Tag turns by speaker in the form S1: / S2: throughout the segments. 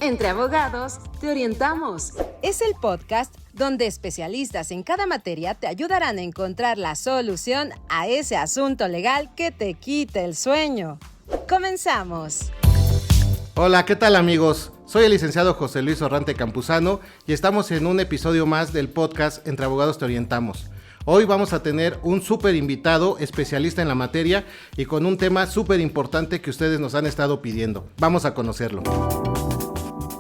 S1: Entre abogados, te orientamos.
S2: Es el podcast donde especialistas en cada materia te ayudarán a encontrar la solución a ese asunto legal que te quite el sueño. ¡Comenzamos!
S3: Hola, ¿qué tal amigos? Soy el licenciado José Luis Orrante Campuzano y estamos en un episodio más del podcast Entre Abogados Te Orientamos. Hoy vamos a tener un súper invitado, especialista en la materia y con un tema súper importante que ustedes nos han estado pidiendo. Vamos a conocerlo.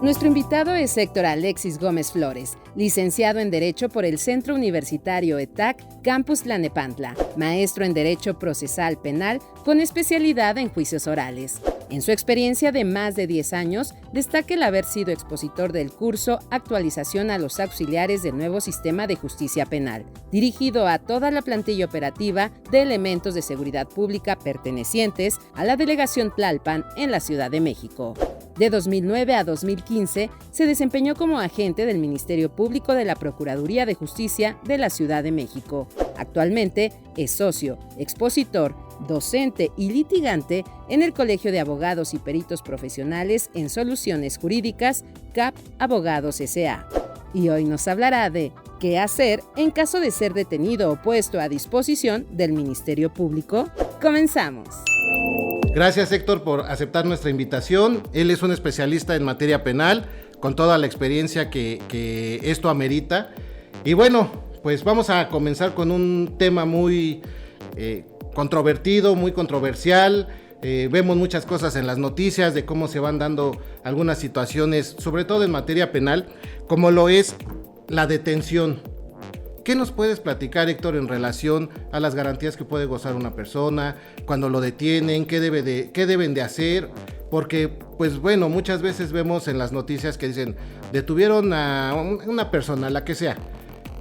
S2: Nuestro invitado es Héctor Alexis Gómez Flores, licenciado en Derecho por el Centro Universitario ETAC, Campus Tlalnepantla, maestro en Derecho Procesal Penal con especialidad en juicios orales. En su experiencia de más de 10 años, destaca el haber sido expositor del curso Actualización a los auxiliares del nuevo sistema de justicia penal, dirigido a toda la plantilla operativa de elementos de seguridad pública pertenecientes a la delegación Tlalpan en la Ciudad de México. De 2009 a 2015, se desempeñó como agente del Ministerio Público de la Procuraduría de Justicia de la Ciudad de México. Actualmente es socio, expositor, docente y litigante en el Colegio de Abogados y Peritos Profesionales en Soluciones Jurídicas, CAP Abogados S.A. Y hoy nos hablará de qué hacer en caso de ser detenido o puesto a disposición del Ministerio Público. ¡Comenzamos!
S3: Gracias Héctor por aceptar nuestra invitación. Él es un especialista en materia penal, con toda la experiencia que esto amerita. Y bueno, pues vamos a comenzar con un tema muy controvertido, muy controversial. Vemos muchas cosas en las noticias de cómo se van dando algunas situaciones, sobre todo en materia penal, como lo es la detención. ¿Qué nos puedes platicar, Héctor, en relación a las garantías que puede gozar una persona cuando lo detienen? ¿Qué deben de hacer? Porque, pues bueno, muchas veces vemos en las noticias que dicen, detuvieron a una persona, la que sea,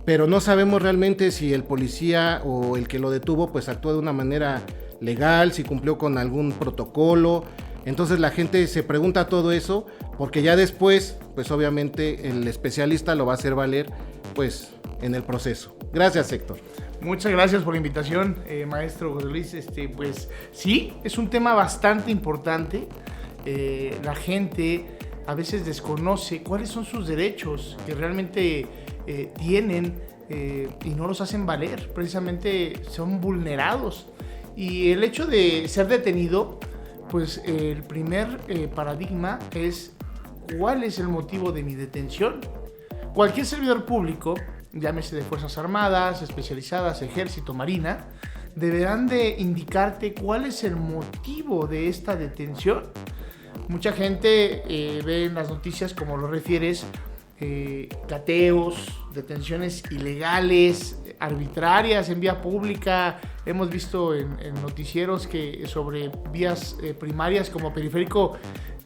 S3: pero no sabemos realmente si el policía o el que lo detuvo, pues actuó de una manera legal, si cumplió con algún protocolo. Entonces la gente se pregunta todo eso, porque ya después, pues obviamente el especialista lo va a hacer valer, pues en el proceso. Gracias, Héctor.
S4: Muchas gracias por la invitación, maestro José Luis. Pues sí, es un tema bastante importante. La gente a veces desconoce cuáles son sus derechos que realmente tienen y no los hacen valer. Precisamente son vulnerados. Y el hecho de ser detenido, pues el primer paradigma es ¿cuál es el motivo de mi detención? Cualquier servidor público, llámese de Fuerzas Armadas, especializadas, Ejército, Marina, deberán de indicarte cuál es el motivo de esta detención. Mucha gente ve en las noticias, como lo refieres, cateos, detenciones ilegales, arbitrarias en vía pública. Hemos visto en noticieros que sobre vías primarias como Periférico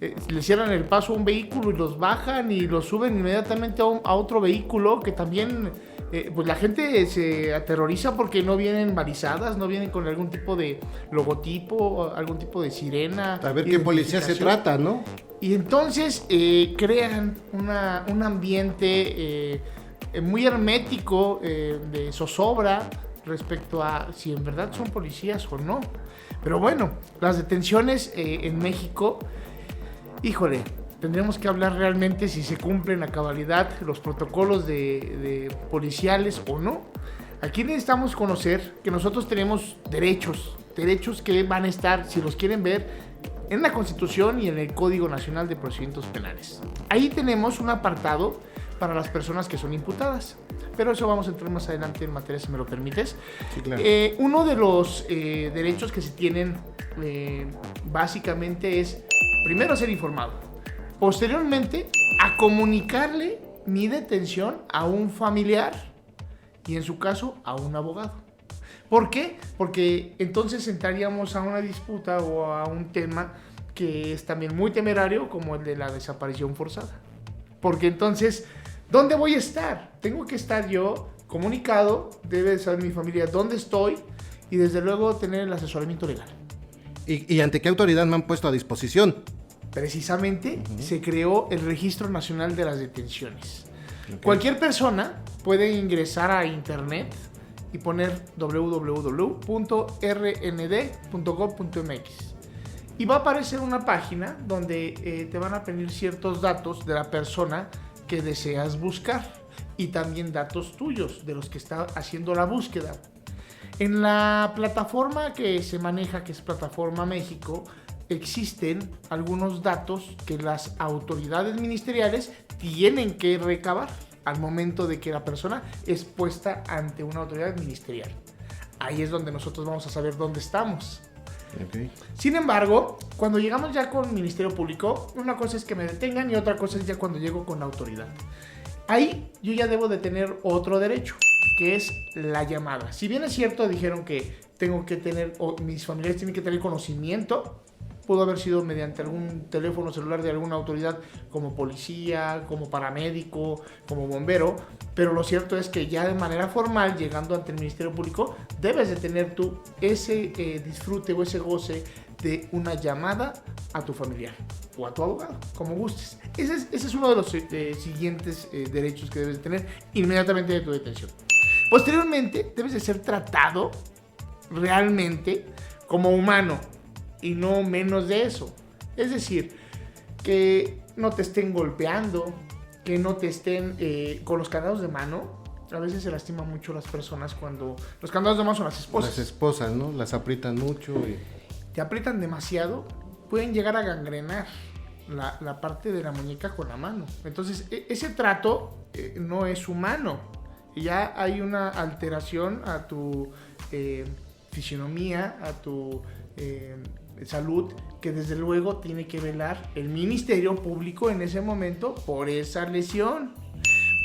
S4: le cierran el paso a un vehículo y los bajan y los suben inmediatamente a otro vehículo, que también pues la gente se aterroriza porque no vienen balizadas, no vienen con algún tipo de logotipo, algún tipo de sirena.
S3: A ver qué policía se trata, ¿no?
S4: Y entonces crean un ambiente muy hermético de zozobra respecto a si en verdad son policías o no. Pero bueno, las detenciones en México, híjole, tendremos que hablar realmente si se cumplen a cabalidad los protocolos de policiales o no. Aquí necesitamos conocer que nosotros tenemos derechos que van a estar, si los quieren ver, en la Constitución y en el Código Nacional de Procedimientos Penales. Ahí tenemos un apartado para las personas que son imputadas, pero eso vamos a entrar más adelante en materia, si me lo permites.
S3: Sí, claro.
S4: Uno de los derechos que se tienen básicamente es, primero, ser informado. Posteriormente, a comunicarle mi detención a un familiar y, en su caso, a un abogado. ¿Por qué? Porque entonces entraríamos a una disputa o a un tema que es también muy temerario, como el de la desaparición forzada. Porque entonces, ¿dónde voy a estar? Tengo que estar yo comunicado, debe saber mi familia dónde estoy y desde luego tener el asesoramiento legal.
S3: ¿Y ante qué autoridad me han puesto a disposición?
S4: Precisamente se creó el Registro Nacional de las Detenciones. Okay. Cualquier persona puede ingresar a internet y poner www.rnd.gov.mx Y va a aparecer una página donde te van a pedir ciertos datos de la persona que deseas buscar y también datos tuyos de los que está haciendo la búsqueda. En la plataforma que se maneja, que es Plataforma México, existen algunos datos que las autoridades ministeriales tienen que recabar al momento de que la persona es puesta ante una autoridad ministerial. Ahí es donde nosotros vamos a saber dónde estamos.
S3: Okay.
S4: Sin embargo, cuando llegamos ya con Ministerio Público, una cosa es que me detengan y otra cosa es ya cuando llego con la autoridad. Ahí yo ya debo de tener otro derecho, que es la llamada. Si bien es cierto, dijeron que tengo que tener, o mis familiares tienen que tener conocimiento, pudo haber sido mediante algún teléfono celular de alguna autoridad como policía, como paramédico, como bombero, pero lo cierto es que ya de manera formal, llegando ante el Ministerio Público, debes de tener tú ese disfrute o ese goce de una llamada a tu familiar o a tu abogado, como gustes. Ese es uno de los siguientes derechos que debes de tener inmediatamente de tu detención. Posteriormente, debes de ser tratado realmente como humano y no menos de eso. Es decir, que no te estén golpeando, que no te estén con los candados de mano. A veces se lastima mucho las personas cuando los candados de mano son las esposas.
S3: Las esposas, ¿no? Las aprietan mucho y...
S4: Te aprietan demasiado, pueden llegar a gangrenar la parte de la muñeca con la mano. Entonces, ese trato no es humano. Ya hay una alteración a tu fisionomía, a tu salud, que desde luego tiene que velar el Ministerio Público en ese momento por esa lesión.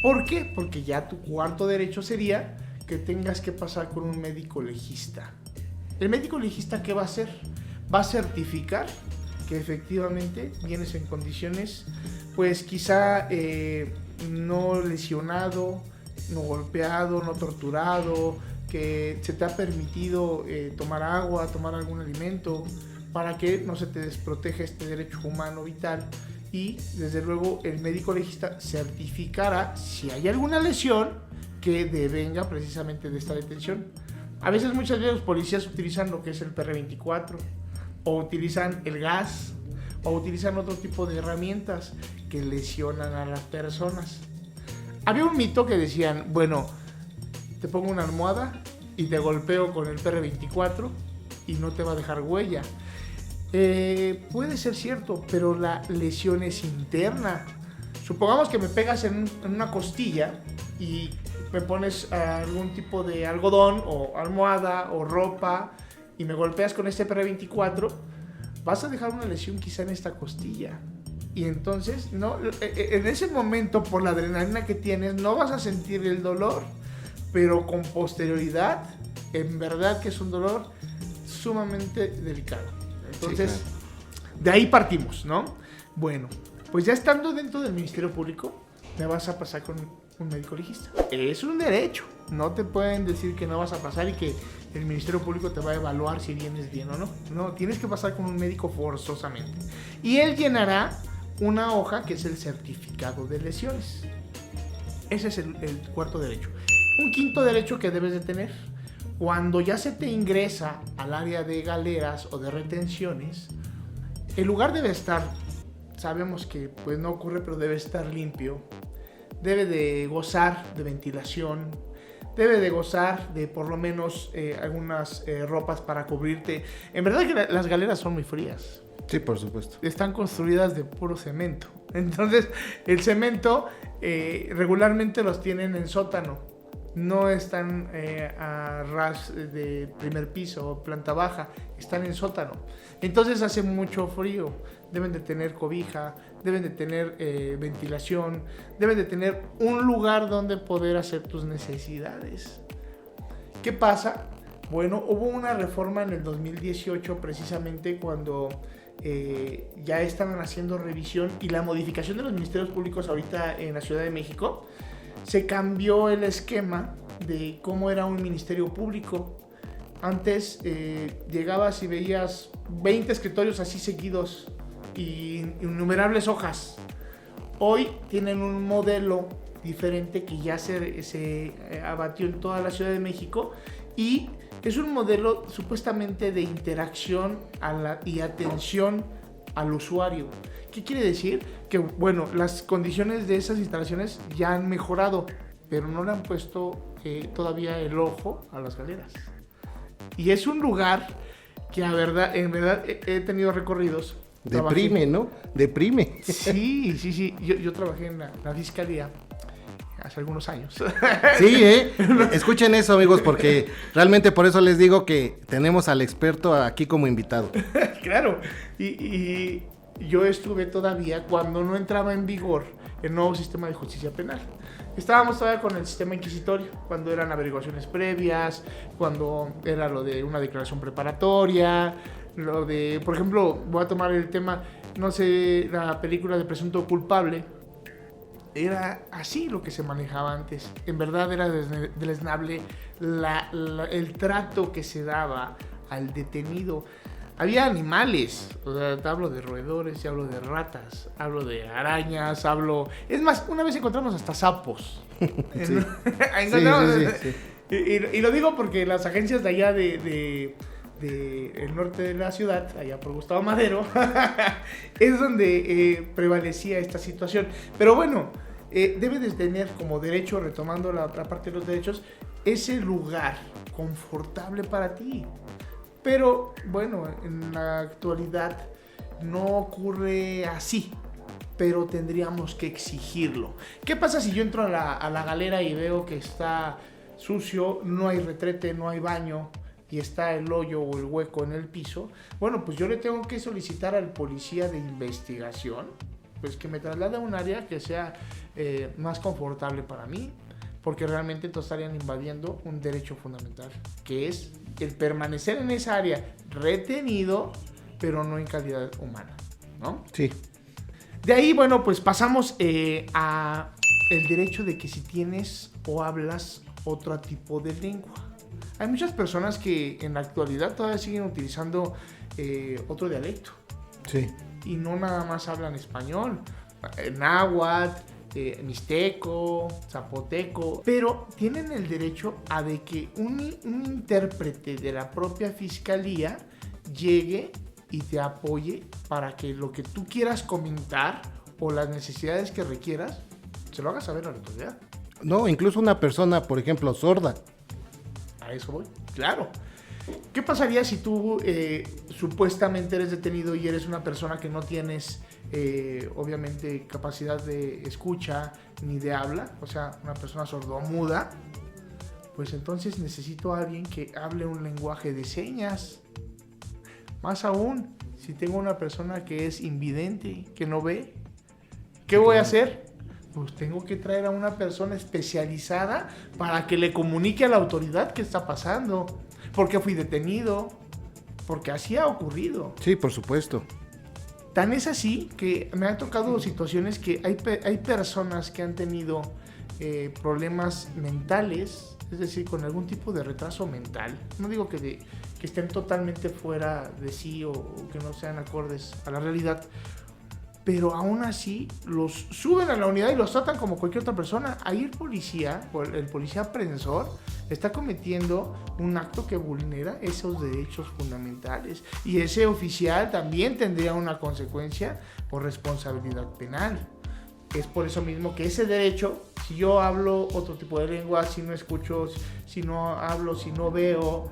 S4: ¿Por qué? Porque ya tu cuarto derecho sería que tengas que pasar con un médico legista. ¿El médico legista qué va a hacer? Va a certificar que efectivamente vienes en condiciones, pues quizá no lesionado, no golpeado, no torturado, que se te ha permitido tomar agua, tomar algún alimento, para que no se te desproteja este derecho humano vital. Y desde luego el médico legista certificará si hay alguna lesión que devenga precisamente de esta detención. A veces, muchas veces los policías utilizan lo que es el PR24, o utilizan el gas, o utilizan otro tipo de herramientas que lesionan a las personas. Había un mito que decían, bueno, te pongo una almohada y te golpeo con el PR24 y no te va a dejar huella. Puede ser cierto, pero la lesión es interna. Supongamos que me pegas en una costilla y me pones algún tipo de algodón o almohada o ropa y me golpeas con este PR24, vas a dejar una lesión quizá en esta costilla. Y entonces, no, en ese momento, por la adrenalina que tienes, no vas a sentir el dolor, pero con posterioridad, en verdad que es un dolor sumamente delicado. Entonces, sí, claro, de ahí partimos, ¿no? Bueno, pues ya estando dentro del Ministerio Público, me vas a pasar con un médico legista. Es un derecho. No te pueden decir que no vas a pasar y que el Ministerio Público te va a evaluar si vienes bien o no. No, tienes que pasar con un médico forzosamente. Y él llenará una hoja que es el certificado de lesiones. Ese es el cuarto derecho. Un quinto derecho que debes de tener: cuando ya se te ingresa al área de galeras o de retenciones, el lugar debe estar, sabemos que pues no ocurre, pero debe estar limpio, debe de gozar de ventilación, debe de gozar de por lo menos algunas ropas para cubrirte. En verdad que las galeras son muy frías.
S3: Sí, por supuesto. Están
S4: construidas de puro cemento. Entonces, el cemento regularmente los tienen en sótano. No están a ras de primer piso o planta baja, están en sótano. Entonces hace mucho frío, deben de tener cobija, deben de tener ventilación, deben de tener un lugar donde poder hacer tus necesidades. ¿Qué pasa? Bueno, hubo una reforma en el 2018 precisamente cuando ya estaban haciendo revisión y la modificación de los ministerios públicos ahorita en la Ciudad de México. Se cambió el esquema de cómo era un ministerio público. Antes llegabas y veías 20 escritorios así seguidos y innumerables hojas. Hoy tienen un modelo diferente que ya se abatió en toda la Ciudad de México y Es un modelo supuestamente de interacción y atención al usuario. ¿Qué quiere decir? Que, bueno, las condiciones de esas instalaciones ya han mejorado, pero no le han puesto todavía el ojo a las galeras. Y es un lugar que en verdad he tenido recorridos.
S3: Deprime, ¿no? Deprime.
S4: Sí. Yo trabajé en la fiscalía hace algunos años.
S3: Sí, escuchen eso, amigos, porque realmente por eso les digo que tenemos al experto aquí como invitado.
S4: Claro, y yo estuve todavía cuando no entraba en vigor el nuevo sistema de justicia penal. Estábamos todavía con el sistema inquisitorio, cuando eran averiguaciones previas, cuando era lo de una declaración preparatoria, lo de, por ejemplo, voy a tomar el tema, no sé, la película de Presunto Culpable. Era así lo que se manejaba antes. En verdad era deleznable el trato que se daba al detenido. Había animales, o sea, te hablo de roedores, te hablo de ratas, hablo de arañas, Es más, una vez encontramos hasta sapos.
S3: Sí. Sí.
S4: Y lo digo porque las agencias de allá de el norte de la ciudad, allá por Gustavo Madero, es donde prevalecía esta situación. Pero bueno, debe de tener como derecho, retomando la otra parte de los derechos, ese lugar confortable para ti. Pero bueno, en la actualidad no ocurre así, pero tendríamos que exigirlo. ¿Qué pasa si yo entro a la galera y veo que está sucio, no hay retrete, no hay baño y está el hoyo o el hueco en el piso? Bueno, pues yo le tengo que solicitar al policía de investigación pues que me traslade a un área que sea más confortable para mí, porque realmente entonces estarían invadiendo un derecho fundamental, que es el permanecer en esa área retenido, pero no en calidad humana, ¿no?
S3: Sí.
S4: De ahí, bueno, pues pasamos a el derecho de que si tienes o hablas otro tipo de lengua. Hay muchas personas que en la actualidad todavía siguen utilizando otro dialecto.
S3: Sí.
S4: Y no nada más hablan español, náhuatl, mixteco, zapoteco, pero tienen el derecho a de que un intérprete de la propia fiscalía llegue y te apoye para que lo que tú quieras comentar o las necesidades que requieras, se lo hagas saber a la autoridad.
S3: No, incluso una persona, por ejemplo, sorda.
S4: A eso voy, claro. ¿Qué pasaría si tú supuestamente eres detenido y eres una persona que no tienes obviamente capacidad de escucha ni de habla, o sea, una persona sordomuda? Pues entonces necesito a alguien que hable un lenguaje de señas. Más aún, si tengo una persona que es invidente, que no ve, ¿qué voy a hacer? Pues tengo que traer a una persona especializada para que le comunique a la autoridad qué está pasando. ¿Por qué fui detenido? Porque así ha ocurrido.
S3: Sí, por supuesto.
S4: Tan es así que me han tocado situaciones que hay personas que han tenido problemas mentales, es decir, con algún tipo de retraso mental. No digo que estén totalmente fuera de sí o que no sean acordes a la realidad, pero aún así los suben a la unidad y los tratan como cualquier otra persona. Ahí el policía aprehensivo, está cometiendo un acto que vulnera esos derechos fundamentales. Y ese oficial también tendría una consecuencia o responsabilidad penal. Es por eso mismo que ese derecho, si yo hablo otro tipo de lengua, si no escucho, si no hablo, si no veo,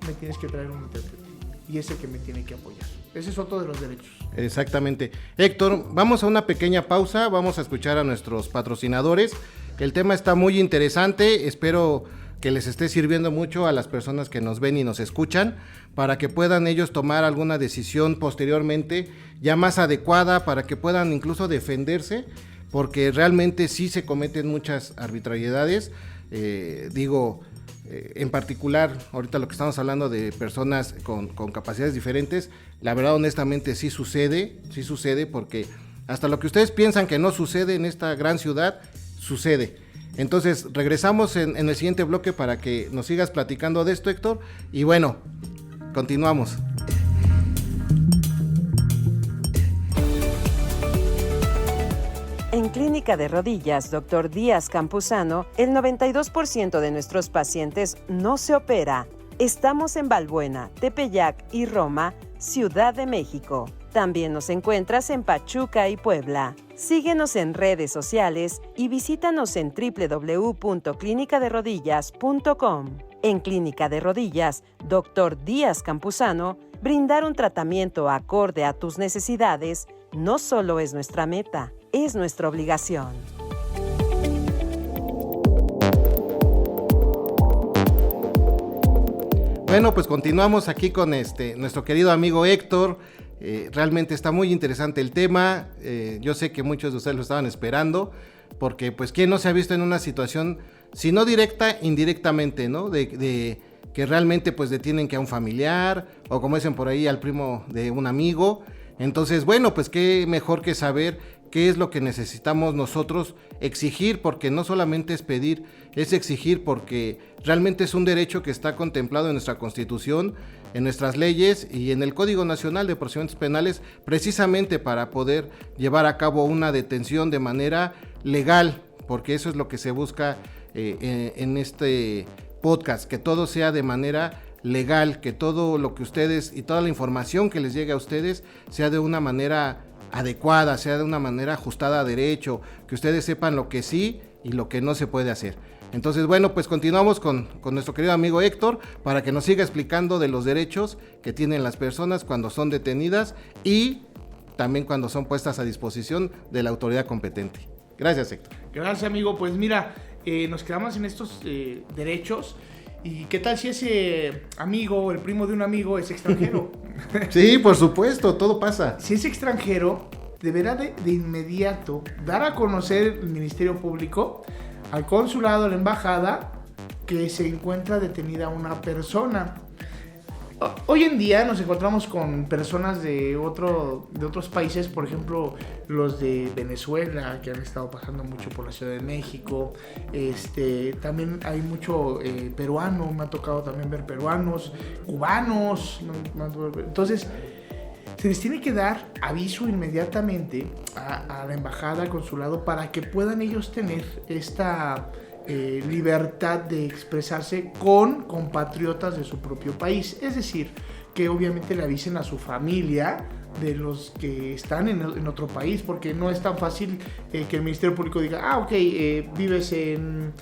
S4: me tienes que traer un intérprete. Y ese que me tiene que apoyar. Ese es otro de los derechos. Exactamente.
S3: Héctor, vamos a una pequeña pausa, vamos a escuchar a nuestros patrocinadores. El tema está muy interesante, espero que les esté sirviendo mucho a las personas que nos ven y nos escuchan, para que puedan ellos tomar alguna decisión posteriormente ya más adecuada, para que puedan incluso defenderse, porque realmente sí se cometen muchas arbitrariedades. En particular, ahorita lo que estamos hablando de personas con capacidades diferentes, la verdad honestamente sí sucede porque hasta lo que ustedes piensan que no sucede en esta gran ciudad, sucede. Entonces regresamos en el siguiente bloque para que nos sigas platicando de esto, Héctor, y bueno, continuamos.
S2: En Clínica de Rodillas, Dr. Díaz Campuzano, el 92% de nuestros pacientes no se opera.
S5: Estamos en Balbuena, Tepeyac y Roma, Ciudad de México. También nos encuentras en Pachuca y Puebla. Síguenos en redes sociales y visítanos en www.clinicaderodillas.com. En Clínica de Rodillas, Dr. Díaz Campuzano, brindar un tratamiento acorde a tus necesidades no solo es nuestra meta, es nuestra obligación.
S3: Bueno, pues continuamos aquí con nuestro querido amigo Héctor. Realmente está muy interesante el tema. Yo sé que muchos de ustedes lo estaban esperando, porque pues quién no se ha visto en una situación, si no directa, indirectamente, ¿no? De que realmente pues detienen que a un familiar, o como dicen por ahí, al primo de un amigo. Entonces, bueno, pues qué mejor que saber qué es lo que necesitamos nosotros exigir, porque no solamente es pedir, es exigir, porque realmente es un derecho que está contemplado en nuestra Constitución, en nuestras leyes y en el Código Nacional de Procedimientos Penales, precisamente para poder llevar a cabo una detención de manera legal, porque eso es lo que se busca en este podcast, que todo sea de manera legal, que todo lo que ustedes y toda la información que les llegue a ustedes sea de una manera adecuada, sea de una manera ajustada a derecho, que ustedes sepan lo que sí y lo que no se puede hacer. Entonces, bueno, pues continuamos con nuestro querido amigo Héctor para que nos siga explicando de los derechos que tienen las personas cuando son detenidas y también cuando son puestas a disposición de la autoridad competente. Gracias, Héctor.
S4: Gracias, amigo. Pues mira, nos quedamos en estos derechos. ¿Y qué tal si ese amigo, el primo de un amigo, es extranjero?
S3: Sí, por supuesto, todo pasa.
S4: Si es extranjero, deberá de inmediato dar a conocer el Ministerio Público, al consulado, a la embajada, que se encuentra detenida una persona. Hoy en día nos encontramos con personas de otros países, por ejemplo, los de Venezuela, que han estado pasando mucho por la Ciudad de México. También hay mucho peruano, me ha tocado también ver peruanos, cubanos. Entonces, se les tiene que dar aviso inmediatamente a la embajada, al consulado, para que puedan ellos tener esta libertad de expresarse con compatriotas de su propio país. Es decir, que obviamente le avisen a su familia de los que están en otro país, porque no es tan fácil que el Ministerio Público diga, ok, vives en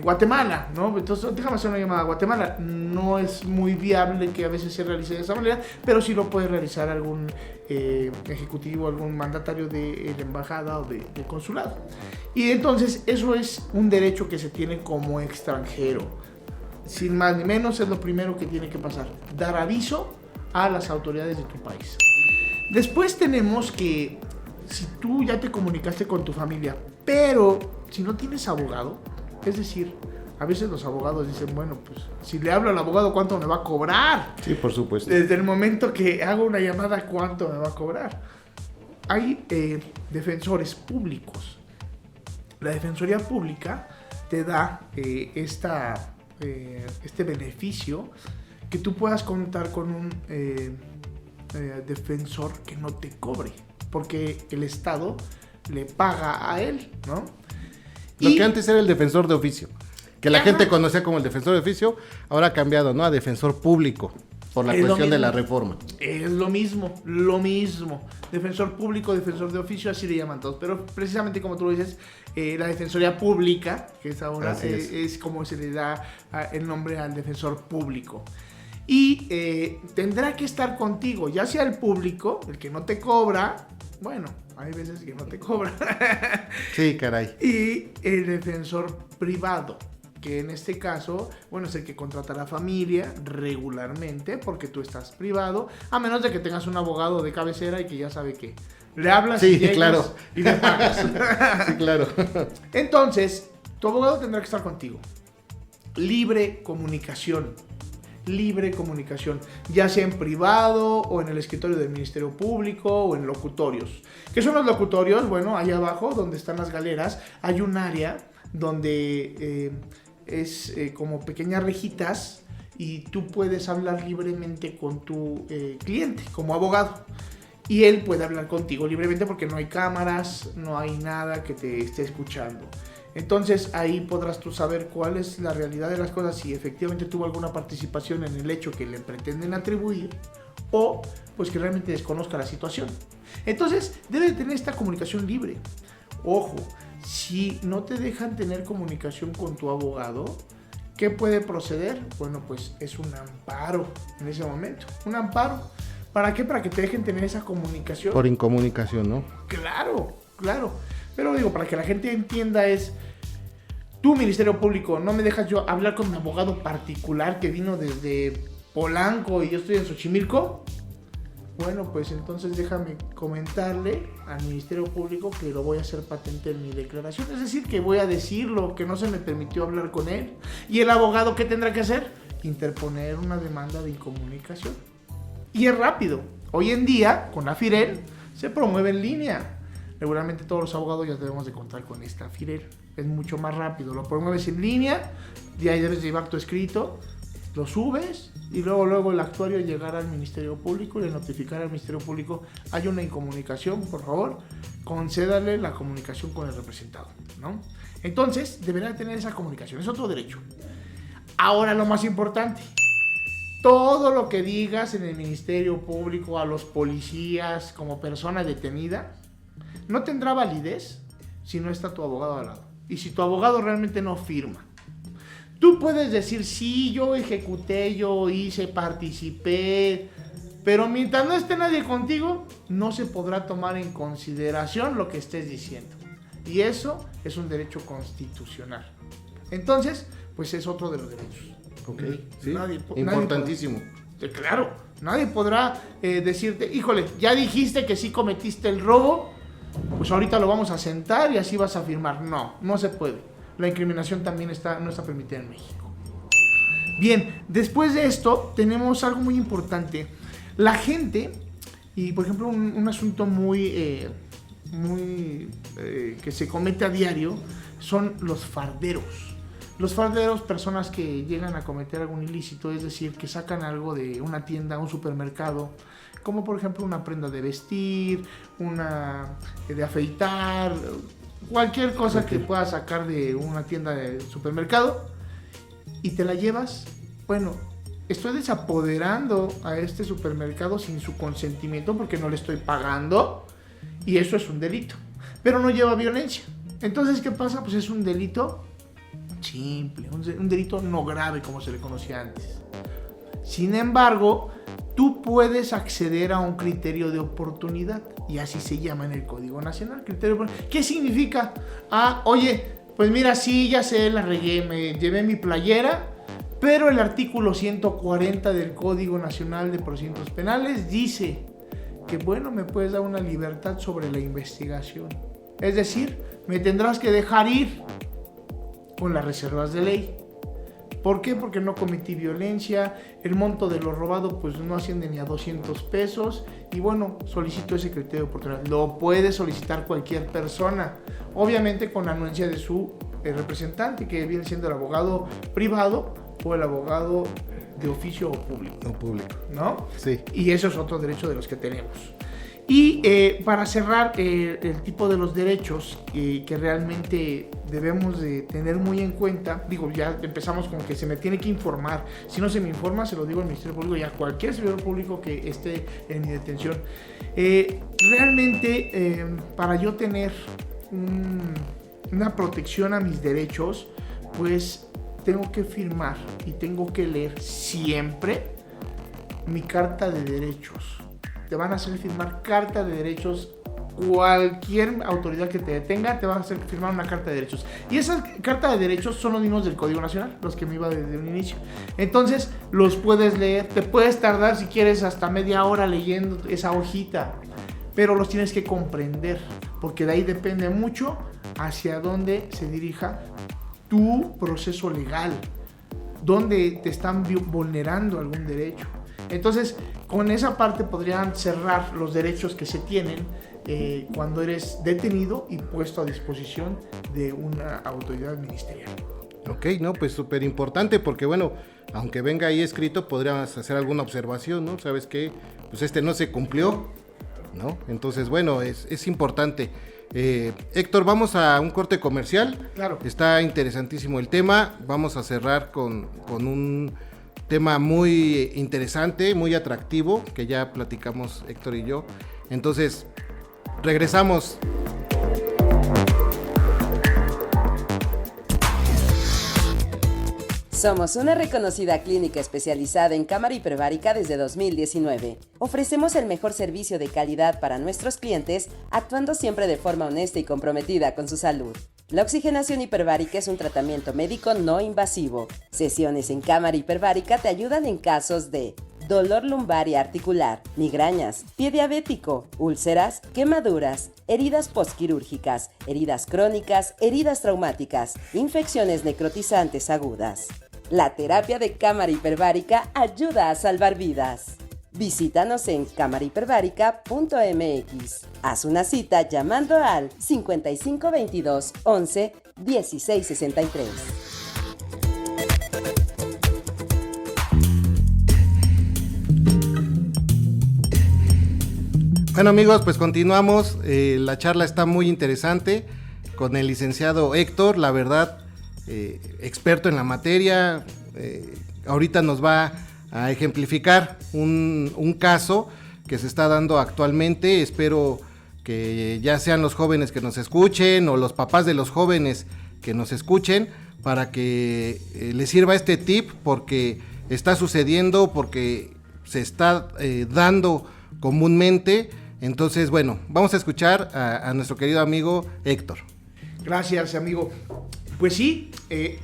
S4: Guatemala, ¿no? Entonces déjame hacer una llamada a Guatemala. No es muy viable que a veces se realice de esa manera, pero sí lo puede realizar algún ejecutivo, algún mandatario de la embajada o de consulado. Y entonces eso es un derecho que se tiene como extranjero. Sin más ni menos, es lo primero que tiene que pasar: dar aviso a las autoridades de tu país. Después tenemos que, si tú ya te comunicaste con tu familia, pero si no tienes abogado, es decir, a veces los abogados dicen, bueno, pues si le hablo al abogado, ¿cuánto me va a cobrar?
S3: Sí, por supuesto.
S4: Desde el momento que hago una llamada, ¿cuánto me va a cobrar? Hay defensores públicos. La Defensoría Pública te da este beneficio, que tú puedas contar con un defensor que no te cobre, porque el Estado le paga a él, ¿no?
S3: Lo que antes era el defensor de oficio, que la gente conocía como el defensor de oficio, ahora ha cambiado, ¿no? A defensor público, por la cuestión de la reforma.
S4: Es lo mismo. Defensor público, defensor de oficio, así le llaman todos. Pero precisamente como tú lo dices, la Defensoría Pública, que es ahora, es como se le da el nombre al defensor público. Y tendrá que estar contigo, ya sea el público, el que no te cobra, bueno, hay veces que no te cobra.
S3: Sí, caray.
S4: Y el defensor privado, que en este caso, bueno, es el que contrata a la familia regularmente, porque tú estás privado, a menos de que tengas un abogado de cabecera y que ya sabe que le hablas y llegas, claro, y le pagas.
S3: Sí, claro.
S4: Entonces, tu abogado tendrá que estar contigo. Libre comunicación, ya sea en privado o en el escritorio del Ministerio Público o en locutorios. ¿Qué son los locutorios? Bueno, ahí abajo, donde están las galeras, hay un área donde es como pequeñas rejitas y tú puedes hablar libremente con tu cliente como abogado. Y él puede hablar contigo libremente porque no hay cámaras, no hay nada que te esté escuchando. Entonces ahí podrás tú saber cuál es la realidad de las cosas, si efectivamente tuvo alguna participación en el hecho que le pretenden atribuir o pues que realmente desconozca la situación. Entonces debe de tener esta comunicación libre. Ojo, si no te dejan tener comunicación con tu abogado, ¿qué puede proceder? Bueno, pues es un amparo en ese momento. Un amparo. ¿Para qué? Para que te dejen tener esa comunicación.
S3: Por incomunicación, ¿no?
S4: Claro, claro. Pero digo, para que la gente entienda es, tú, Ministerio Público, no me dejas yo hablar con mi abogado particular que vino desde Polanco y yo estoy en Xochimilco. Bueno, pues entonces déjame comentarle al Ministerio Público que lo voy a hacer patente en mi declaración. Es decir, que voy a decirlo, que no se me permitió hablar con él. ¿Y el abogado qué tendrá que hacer? Interponer una demanda de incomunicación. Y es rápido. Hoy en día, con la FIREL, se promueve en línea. Regularmente todos los abogados ya debemos de contar con esta FIREL. Es mucho más rápido. Lo promueves en línea, de ahí debes llevar tu escrito, lo subes y luego el actuario llegará al Ministerio Público y le notificará al Ministerio Público: hay una incomunicación, por favor, concédale la comunicación con el representado, ¿no? Entonces, deberá tener esa comunicación, es otro derecho. Ahora lo más importante, todo lo que digas en el Ministerio Público a los policías como persona detenida no tendrá validez si no está tu abogado al lado y si tu abogado realmente no firma. Tú puedes decir, sí, yo ejecuté, yo hice, participé, pero mientras no esté nadie contigo, no se podrá tomar en consideración lo que estés diciendo. Y eso es un derecho constitucional. Entonces, pues es otro de los derechos.
S3: Ok, sí,
S4: Nadie
S3: importantísimo.
S4: podrá, claro, nadie podrá decirte, híjole, ya dijiste que sí cometiste el robo, pues ahorita lo vamos a sentar y así vas a firmar. No, no se puede. La incriminación también no está permitida en México. Bien, después de esto tenemos algo muy importante. La gente, y por ejemplo un asunto muy que se comete a diario, son los farderos. Los farderos, personas que llegan a cometer algún ilícito, es decir, que sacan algo de una tienda, un supermercado, como por ejemplo una prenda de vestir, una de afeitar, cualquier cosa que puedas sacar de una tienda de supermercado y te la llevas. Bueno, estoy desapoderando a este supermercado sin su consentimiento porque no le estoy pagando y eso es un delito, pero no lleva violencia. Entonces, ¿qué pasa? Pues es un delito simple, un delito no grave como se le conocía antes. Sin embargo, tú puedes acceder a un criterio de oportunidad y así se llama en el Código Nacional. ¿Qué significa? Oye, pues mira, sí, ya sé, la regué, me llevé mi playera, pero el artículo 140 del Código Nacional de Procedimientos Penales dice que, bueno, me puedes dar una libertad sobre la investigación. Es decir, me tendrás que dejar ir con las reservas de ley. ¿Por qué? Porque no cometí violencia, el monto de lo robado pues no asciende ni a 200 pesos y bueno, solicito ese criterio de oportunidad. Lo puede solicitar cualquier persona, obviamente con la anuencia de su representante, que viene siendo el abogado privado o el abogado de oficio o público.
S3: No público.
S4: ¿No?
S3: Sí.
S4: Y eso es otro derecho de los que tenemos. Y para cerrar, el tipo de los derechos que realmente debemos de tener muy en cuenta, digo, ya empezamos con que se me tiene que informar. Si no se me informa, se lo digo al Ministerio Público y a cualquier servidor público que esté en mi detención. Realmente, para yo tener una protección a mis derechos, pues tengo que firmar y tengo que leer siempre mi carta de derechos. Te van a hacer firmar carta de derechos. Cualquier autoridad que te detenga te va a hacer firmar una carta de derechos. Y esa carta de derechos son los mismos del Código Nacional, los que me iba desde un inicio. Entonces los puedes leer. Te puedes tardar, si quieres, hasta media hora leyendo esa hojita, pero los tienes que comprender, porque de ahí depende mucho hacia dónde se dirija tu proceso legal, dónde te están vulnerando algún derecho. Entonces, con esa parte podrían cerrar los derechos que se tienen cuando eres detenido y puesto a disposición de una autoridad ministerial.
S3: Ok, no, pues súper importante porque bueno, aunque venga ahí escrito, podríamos hacer alguna observación, ¿no? ¿Sabes qué? Pues no se cumplió. ¿no? Entonces, bueno, es importante. Héctor, vamos a un corte comercial.
S4: Claro.
S3: Está interesantísimo el tema. Vamos a cerrar con un tema muy interesante, muy atractivo, que ya platicamos Héctor y yo. Entonces, regresamos.
S2: Somos una reconocida clínica especializada en cámara hiperbárica desde 2019. Ofrecemos el mejor servicio de calidad para nuestros clientes, actuando siempre de forma honesta y comprometida con su salud. La oxigenación hiperbárica es un tratamiento médico no invasivo. Sesiones en cámara hiperbárica te ayudan en casos de dolor lumbar y articular, migrañas, pie diabético, úlceras, quemaduras, heridas postquirúrgicas, heridas crónicas, heridas traumáticas, infecciones necrotizantes agudas. La terapia de cámara hiperbárica ayuda a salvar vidas. Visítanos en camarahiperbárica.mx. Haz una cita llamando al 5522 11 1663.
S3: Bueno, amigos, pues continuamos. La charla está muy interesante con el licenciado Héctor, la verdad, experto en la materia. Ahorita nos va a ejemplificar un caso que se está dando actualmente. Espero que ya sean los jóvenes que nos escuchen o los papás de los jóvenes que nos escuchen para que les sirva este tip, porque está sucediendo, porque se está dando comúnmente. Entonces, bueno, vamos a escuchar a nuestro querido amigo Héctor.
S4: Gracias, amigo. Pues sí,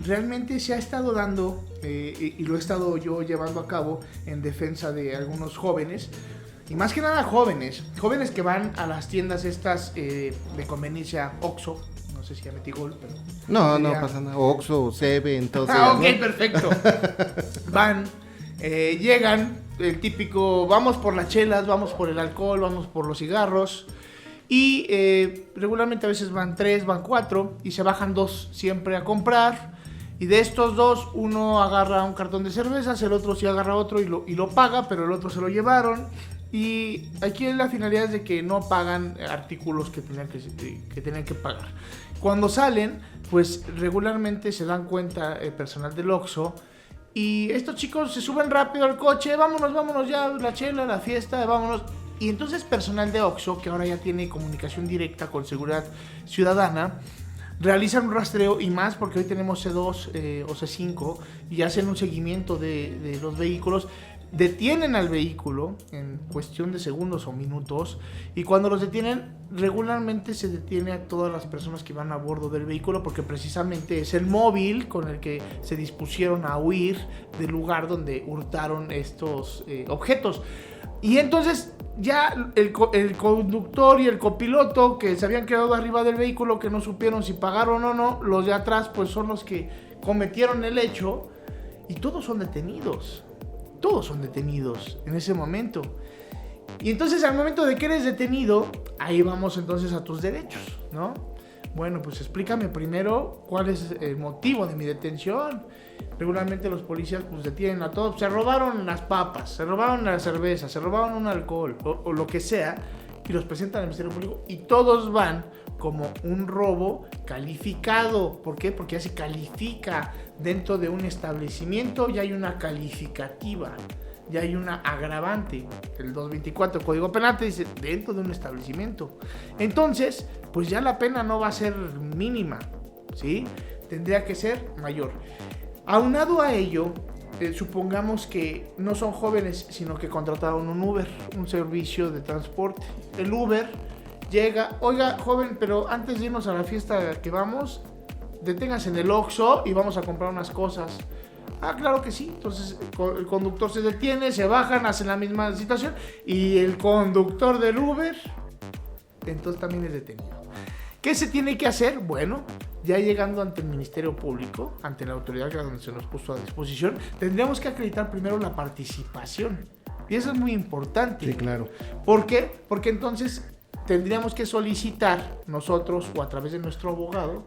S4: realmente se ha estado dando, y lo he estado yo llevando a cabo en defensa de algunos jóvenes, y más que nada jóvenes que van a las tiendas estas de conveniencia Oxxo. No sé si ya metí gol, pero...
S3: No pasa nada. Oxxo, Sebe, entonces...
S4: Ok,
S3: ¿no?
S4: perfecto. Van, llegan, el típico, vamos por las chelas, vamos por el alcohol, vamos por los cigarros. Y regularmente a veces van 3, van 4 y se bajan 2 siempre a comprar. Y de estos 2, uno agarra un cartón de cervezas, el otro sí agarra otro y lo paga, pero el otro se lo llevaron. Y aquí la finalidad es de que no pagan artículos que tenían que pagar. Cuando salen, pues regularmente se dan cuenta el personal del Oxxo. Y estos chicos se suben rápido al coche, vámonos ya, la chela, la fiesta, vámonos. Y entonces personal de Oxxo, que ahora ya tiene comunicación directa con Seguridad Ciudadana, realizan un rastreo, y más porque hoy tenemos C2 o C5, y hacen un seguimiento de los vehículos. Detienen al vehículo en cuestión de segundos o minutos, y cuando los detienen, regularmente se detiene a todas las personas que van a bordo del vehículo, porque precisamente es el móvil con el que se dispusieron a huir del lugar donde hurtaron estos objetos. Y entonces ya el conductor y el copiloto, que se habían quedado arriba del vehículo, que no supieron si pagaron o no, los de atrás pues son los que cometieron el hecho, y todos son detenidos en ese momento. Y entonces al momento de que eres detenido, ahí vamos entonces a tus derechos, ¿no? Bueno, pues explícame primero cuál es el motivo de mi detención. Regularmente los policías pues detienen a todos. Se robaron las papas, se robaron la cerveza, se robaron un alcohol o lo que sea, y los presentan al Ministerio Público, y todos van como un robo calificado. ¿Por qué? Porque ya se califica dentro de un establecimiento, ya hay una calificativa, ya hay una agravante. El 224 Código Penal te dice dentro de un establecimiento. Entonces, pues ya la pena no va a ser mínima, ¿sí? Tendría que ser mayor. Aunado a ello, supongamos que no son jóvenes, sino que contrataron un Uber, un servicio de transporte. El Uber llega, oiga, joven, pero antes de irnos a la fiesta que vamos, deténgase en el Oxxo y vamos a comprar unas cosas. Ah, claro que sí. Entonces el conductor se detiene, se bajan, hacen la misma situación, y el conductor del Uber entonces también es detenido. ¿Qué se tiene que hacer? Bueno, ya llegando ante el Ministerio Público, ante la autoridad que se nos puso a disposición, tendríamos que acreditar primero la participación. Y eso es muy importante.
S3: Sí, claro.
S4: ¿Por qué? Porque entonces tendríamos que solicitar nosotros, o a través de nuestro abogado,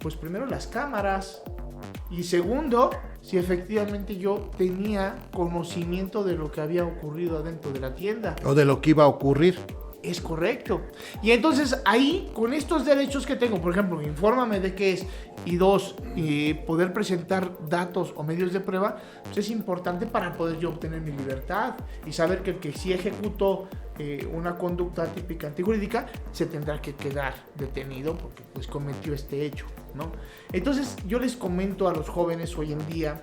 S4: pues primero las cámaras, y segundo, si efectivamente yo tenía conocimiento de lo que había ocurrido adentro de la tienda.
S3: O de lo que iba a ocurrir.
S4: Es correcto. Y entonces ahí, con estos derechos que tengo, por ejemplo, infórmame de qué es, y dos, poder presentar datos o medios de prueba, pues es importante para poder yo obtener mi libertad y saber que si ejecuto una conducta típica antijurídica, se tendrá que quedar detenido porque pues cometió este hecho, ¿no? Entonces yo les comento a los jóvenes hoy en día,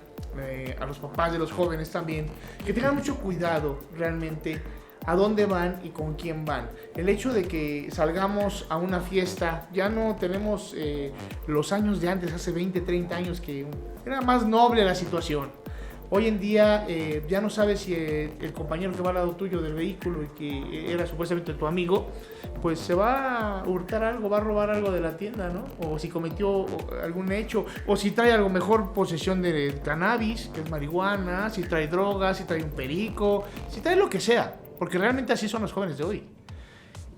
S4: a los papás de los jóvenes también, que tengan mucho cuidado realmente a dónde van y con quién van. El hecho de que salgamos a una fiesta, ya no tenemos los años de antes, hace 20, 30 años, que era más noble la situación. Hoy en día ya no sabes si el compañero que va al lado tuyo del vehículo y que era supuestamente tu amigo, pues se va a hurtar algo, va a robar algo de la tienda, ¿no? O si cometió algún hecho, o si trae algo mejor, posesión de cannabis, que es marihuana, si trae drogas, si trae un perico, si trae lo que sea. Porque realmente así son los jóvenes de hoy.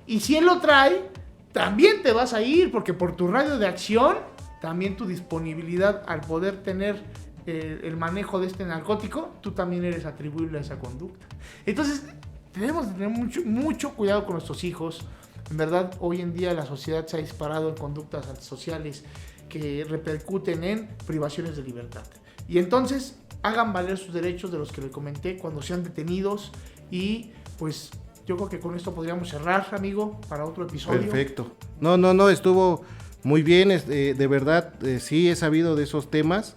S4: Y si él lo trae, también te vas a ir, porque por tu radio de acción, también tu disponibilidad al poder tener el manejo de este narcótico, tú también eres atribuible a esa conducta. Entonces, tenemos que tener mucho cuidado con nuestros hijos. En verdad, hoy en día la sociedad se ha disparado en conductas antisociales que repercuten en privaciones de libertad. Y entonces, hagan valer sus derechos de los que les comenté cuando sean detenidos y pues yo creo que con esto podríamos cerrar, amigo, para otro episodio.
S3: Perfecto. No, estuvo muy bien, de verdad, sí he sabido de esos temas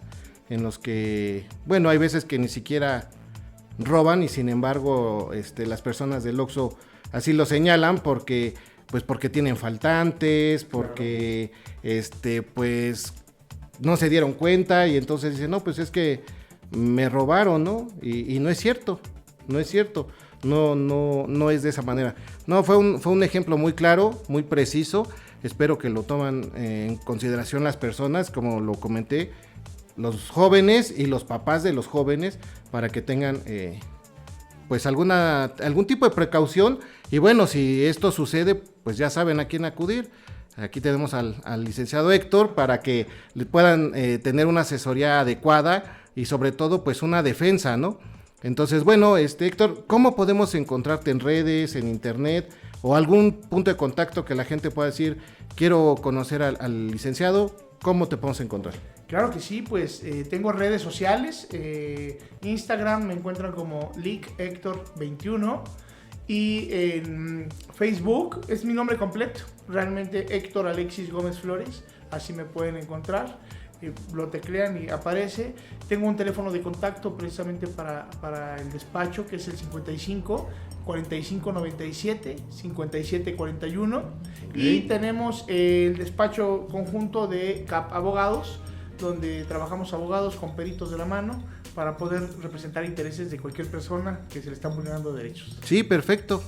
S3: en los que, bueno, hay veces que ni siquiera roban y sin embargo las personas del Oxxo así lo señalan porque tienen faltantes, porque pues no se dieron cuenta y entonces dicen, no, pues es que me robaron, ¿no? Y no es cierto, no es cierto. No es de esa manera. No, fue un ejemplo muy claro, muy preciso. Espero que lo toman en consideración las personas, como lo comenté, los jóvenes y los papás de los jóvenes, para que tengan pues algún tipo de precaución. Y bueno, si esto sucede, pues ya saben a quién acudir. Aquí tenemos al licenciado Héctor para que le puedan tener una asesoría adecuada y sobre todo pues una defensa, ¿no? Entonces, bueno, Héctor, ¿cómo podemos encontrarte en redes, en internet o algún punto de contacto que la gente pueda decir, quiero conocer al licenciado? ¿Cómo te podemos encontrar?
S4: Claro que sí, pues tengo redes sociales, Instagram me encuentran como LeakHector21 y en Facebook es mi nombre completo, realmente Héctor Alexis Gómez Flores, así me pueden encontrar. Lo teclean y aparece. Tengo un teléfono de contacto precisamente para el despacho, que es el 55 45 97 57 41. Okay. Y tenemos el despacho conjunto de CAP Abogados, donde trabajamos abogados con peritos de la mano para poder representar intereses de cualquier persona que se le están vulnerando derechos.
S3: Sí, perfecto.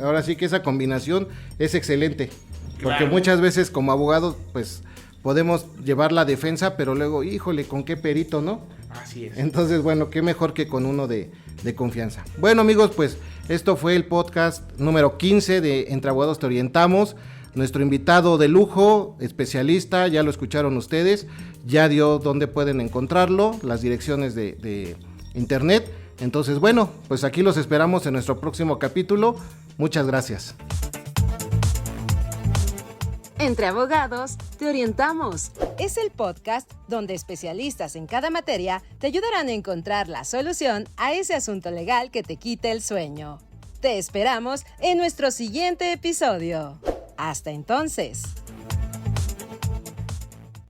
S3: Ahora sí que esa combinación es excelente. Porque
S4: claro,
S3: muchas veces como abogados, pues podemos llevar la defensa, pero luego, híjole, ¿con qué perito, no?
S4: Así es.
S3: Entonces, bueno, qué mejor que con uno de confianza. Bueno, amigos, pues esto fue el podcast número 15 de Entre Abogados Te Orientamos. Nuestro invitado de lujo, especialista, ya lo escucharon ustedes, ya dio dónde pueden encontrarlo, las direcciones de internet. Entonces, bueno, pues aquí los esperamos en nuestro próximo capítulo. Muchas gracias.
S1: Entre Abogados Te Orientamos.
S2: Es el podcast donde especialistas en cada materia te ayudarán a encontrar la solución a ese asunto legal que te quite el sueño. Te esperamos en nuestro siguiente episodio. Hasta entonces.